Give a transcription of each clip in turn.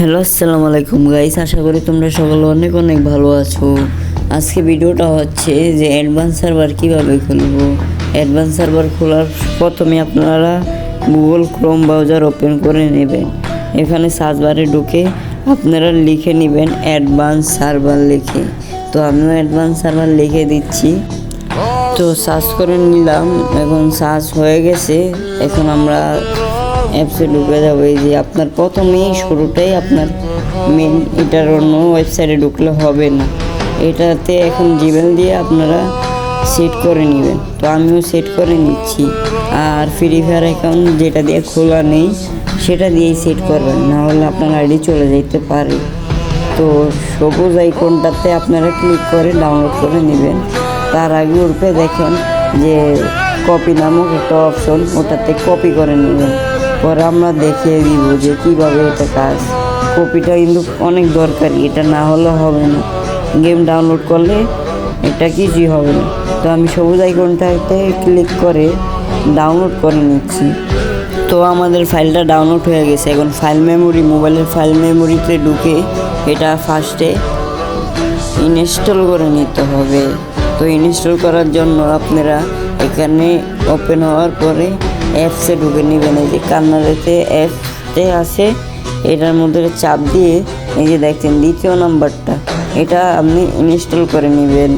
Hello আসসালামু আলাইকুম guys, আশা করি তোমরা সকলে অনেক অনেক ভালো আছো। আজকে ভিডিওটা হচ্ছে যে অ্যাডভান্স সার্ভার কীভাবে খুলবো। অ্যাডভান্স সার্ভার খোলার প্রথমে আপনারা গুগল ক্রোম ব্রাউজার ওপেন করে নেবেন। এখানে সার্চ বারে ঢুকে আপনারা লিখে নেবেন অ্যাডভান্স সার্ভার লিখে। তো আমিও অ্যাডভান্স সার্ভার লিখে দিচ্ছি। তো সার্চ করে নিলাম, এখন সার্চ হয়ে গেছে। এখন আমরা অ্যাপসে ঢুকে যাবো। এই যে আপনার প্রথমেই শুরুটাই আপনার মেন, এটার অন্য ওয়েবসাইটে ঢুকলে হবে না। এটাতে এখন জিমেল দিয়ে আপনারা সেট করে নেবেন। তো আমিও সেট করে নিচ্ছি। আর ফ্রি ফায়ার অ্যাকাউন্ট যেটা দিয়ে খোলা নেই সেটা দিয়েই সেট করবেন, না হলে আপনার আইডি চলে যেতে পারে। তো সবুজ আইকনটাতে আপনারা ক্লিক করে ডাউনলোড করে নেবেন। তার আগে উপরে দেখেন যে কপি নামক একটা অপশন, ওটাতে কপি করে নেবেন। পরে আমরা দেখিয়ে দিব যে কীভাবে এটা কাজ। কপিটা কিন্তু অনেক দরকারি, এটা না হলে হবে না। গেম ডাউনলোড করলে এটা কিছুই হবে না। তো আমি সবুজ আইকনটাতে ক্লিক করে ডাউনলোড করে নিচ্ছি। তো আমাদের ফাইলটা ডাউনলোড হয়ে গেছে। এখন ফাইল মেমোরি, মোবাইলের ফাইল মেমোরিতে ঢুকে এটা ফার্স্টে ইনস্টল করে নিতে হবে। তো ইনস্টল করার জন্য আপনারা এখানে ওপেন হওয়ার পরে অ্যাপসে ঢুকে নেবেন। এই যে কান্নারেতে অ্যাপসে আছে, এটার মধ্যে চাপ দিয়ে এই যে দেখছেন দ্বিতীয় নাম্বারটা, এটা আপনি ইনস্টল করে নেবেন।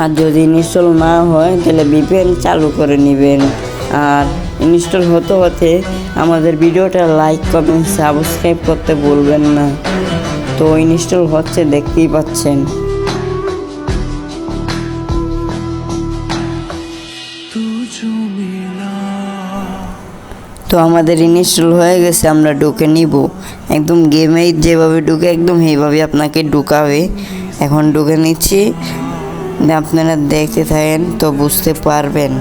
আর যদি ইনস্টল না হয় তাহলে VPN চালু করে নেবেন। আর ইনস্টল হতে হতে আমাদের ভিডিওটা লাইক, কমেন্ট, সাবস্ক্রাইব করতে ভুলবেন না। তো ইনস্টল হচ্ছে, দেখতেই পাচ্ছেন। তো আমাদের ইনস্টল হয়ে গেছে, আমরা ঢুকে নিব। একদম গেমে যেভাবে ঢুকে একদম সেইভাবে আপনাকে ঢুকাবে। এখন ঢুকে নিচ্ছি, আপনারা দেখতে থাকেন তো বুঝতে পারবেন।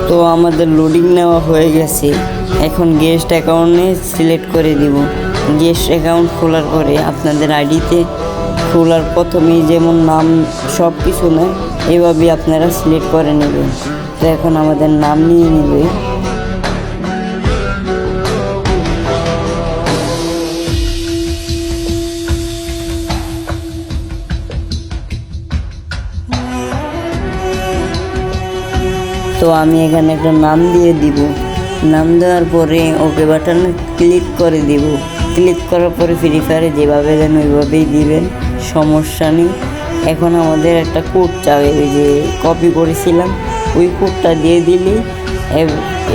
তো আমাদের লোডিং নেওয়া হয়ে গেছে। এখন গেস্ট অ্যাকাউন্টে সিলেক্ট করে দিব। গেস্ট অ্যাকাউন্ট খোলার পরে আপনাদের আইডিতে খোলার প্রথমেই যেমন নাম সব কিছু নেয়, এভাবেই আপনারা সিলেক্ট করে নেবেন। তো এখন আমাদের নাম নিয়ে নেবে। তো আমি এখানে একটা নাম দিয়ে দিব। নাম দেওয়ার পরে ওকে বাটনে ক্লিক করে দিব। ক্লিক করার পরে ফ্রি ফায়ারে যেভাবে দেন ওইভাবেই দিবেন, সমস্যা নেই। এখন আমাদের একটা কোড চাবে, ওই যে কপি করেছিলাম ওই কোডটা দিয়ে দিলেই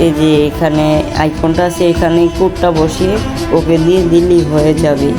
এই যে এখানে আইকনটা আছে, এখানে কোডটা বসিয়ে ওকে দিয়ে দিলেই হয়ে যাবে।